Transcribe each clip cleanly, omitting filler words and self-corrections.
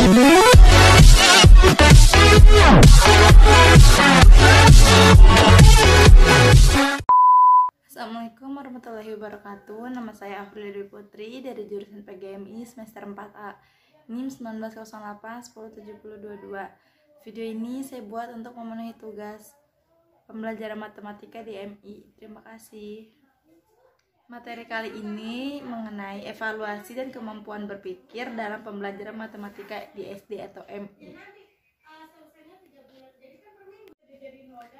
Assalamualaikum warahmatullahi wabarakatuh. Nama saya Afril Dewi Putri dari jurusan PGMI semester 4A, NIM 1908-107022. Video ini saya buat untuk memenuhi tugas pembelajaran matematika di MI. Terima kasih. Materi kali ini mengenai evaluasi dan kemampuan berpikir dalam pembelajaran matematika di SD atau MI.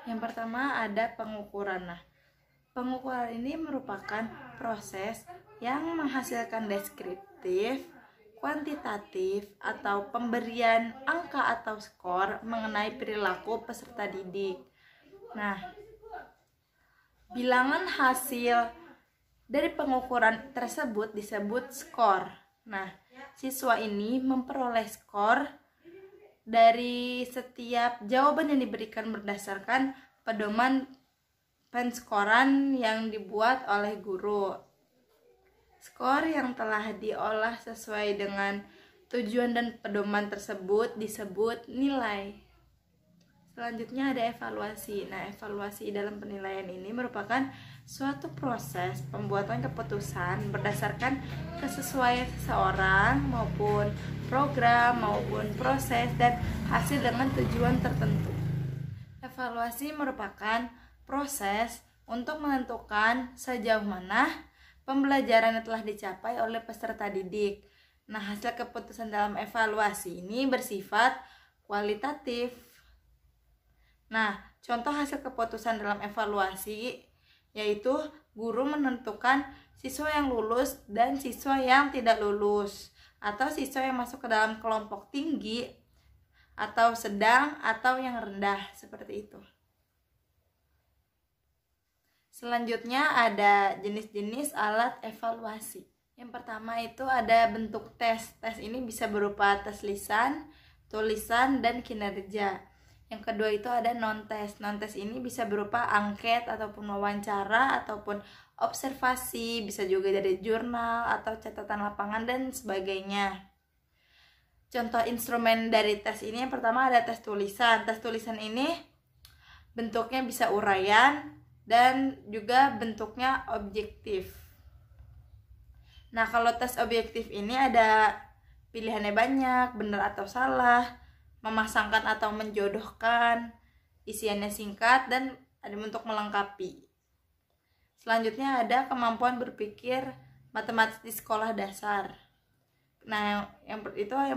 Yang pertama ada pengukuran. Pengukuran ini merupakan proses yang menghasilkan deskriptif, kuantitatif, atau pemberian angka atau skor mengenai perilaku peserta didik. Nah, bilangan hasil dari pengukuran tersebut disebut skor. Nah, siswa ini memperoleh skor dari setiap jawaban yang diberikan berdasarkan pedoman penskoran yang dibuat oleh guru. Skor yang telah diolah sesuai dengan tujuan dan pedoman tersebut disebut nilai. Selanjutnya ada evaluasi. Nah, evaluasi dalam penilaian ini merupakan suatu proses pembuatan keputusan berdasarkan kesesuaian seseorang maupun program maupun proses dan hasil dengan tujuan tertentu. Evaluasi merupakan proses untuk menentukan sejauh mana pembelajaran yang telah dicapai oleh peserta didik. Nah, hasil keputusan dalam evaluasi ini bersifat kualitatif. Nah, contoh hasil keputusan dalam evaluasi yaitu guru menentukan siswa yang lulus dan siswa yang tidak lulus, atau siswa yang masuk ke dalam kelompok tinggi atau sedang atau yang rendah, seperti itu. Selanjutnya ada jenis-jenis alat evaluasi. Yang pertama itu ada bentuk tes. Tes ini bisa berupa tes lisan, tulisan, dan kinerja. Yang kedua itu ada non-tes. Non-tes ini bisa berupa angket ataupun wawancara ataupun observasi, bisa juga dari jurnal atau catatan lapangan dan sebagainya. Contoh instrumen dari tes ini yang pertama ada tes tulisan. Tes tulisan ini bentuknya bisa uraian dan juga bentuknya objektif. Nah, kalau tes objektif ini ada pilihannya banyak, benar atau salah, memasangkan atau menjodohkan, isiannya singkat, dan ada bentuk melengkapi. Selanjutnya ada kemampuan berpikir matematis di sekolah dasar. Nah, yang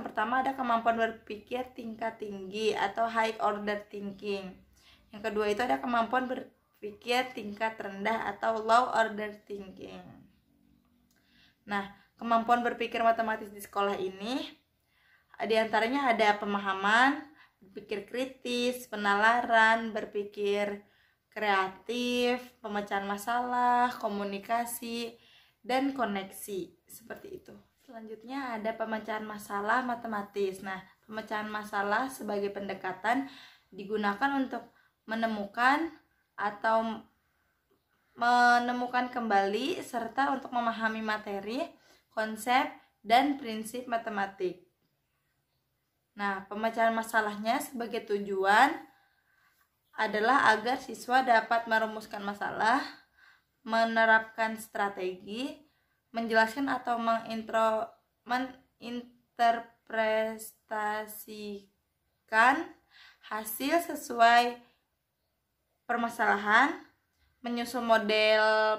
pertama ada kemampuan berpikir tingkat tinggi atau high order thinking. Yang kedua itu ada kemampuan berpikir tingkat rendah atau low order thinking. Nah, kemampuan berpikir matematis di sekolah ini diantaranya ada pemahaman, berpikir kritis, penalaran, berpikir kreatif, pemecahan masalah, komunikasi, dan koneksi, seperti itu. Selanjutnya ada pemecahan masalah matematis. Nah, pemecahan masalah sebagai pendekatan digunakan untuk menemukan kembali serta untuk memahami materi, konsep, dan prinsip matematik. Nah, pemecahan masalahnya sebagai tujuan adalah agar siswa dapat merumuskan masalah, menerapkan strategi, menjelaskan atau menginterpretasikan hasil sesuai permasalahan, menyusun model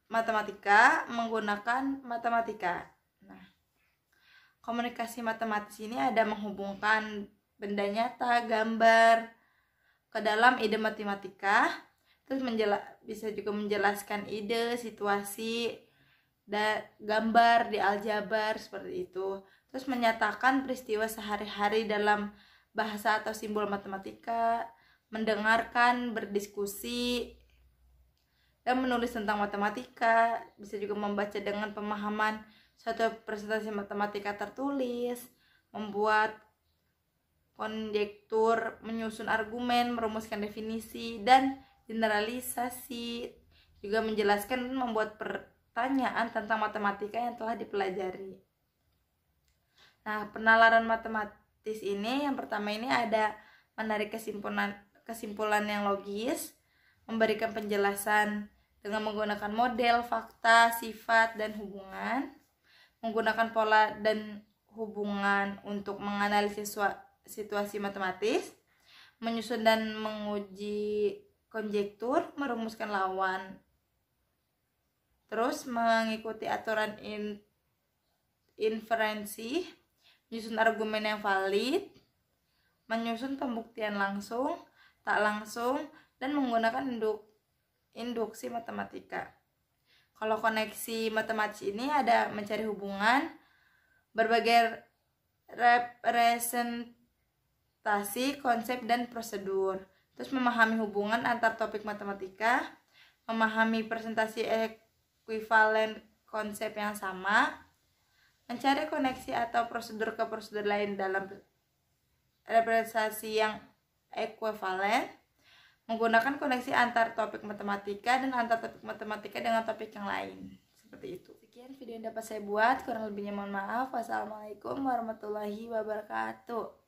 matematika menggunakan matematika. Nah, komunikasi matematis ini ada menghubungkan benda nyata, gambar ke dalam ide matematika, terus bisa juga menjelaskan ide, situasi, dan gambar di aljabar, seperti itu. Terus menyatakan peristiwa sehari-hari dalam bahasa atau simbol matematika, mendengarkan, berdiskusi, dan menulis tentang matematika. Bisa juga membaca dengan pemahaman suatu presentasi matematika tertulis, membuat konjektur, menyusun argumen, merumuskan definisi, dan generalisasi. Juga menjelaskan dan membuat pertanyaan tentang matematika yang telah dipelajari. Nah, penalaran matematis ini yang pertama ini ada menarik kesimpulan yang logis, memberikan penjelasan dengan menggunakan model, fakta, sifat, dan hubungan, menggunakan pola dan hubungan untuk menganalisis situasi matematis, menyusun dan menguji konjektur, merumuskan lawan, terus mengikuti aturan inferensi, menyusun argumen yang valid, menyusun pembuktian langsung, tak langsung, dan menggunakan induksi matematika. Kalau koneksi matematis ini ada mencari hubungan, berbagai representasi, konsep, dan prosedur. Terus memahami hubungan antar topik matematika, memahami presentasi ekuivalen konsep yang sama, mencari koneksi atau prosedur ke prosedur lain dalam representasi yang ekuivalen, menggunakan koneksi antar topik matematika dan antar topik matematika dengan topik yang lain. Seperti itu. Sekian video yang dapat saya buat, kurang lebihnya mohon maaf. Wassalamualaikum warahmatullahi wabarakatuh.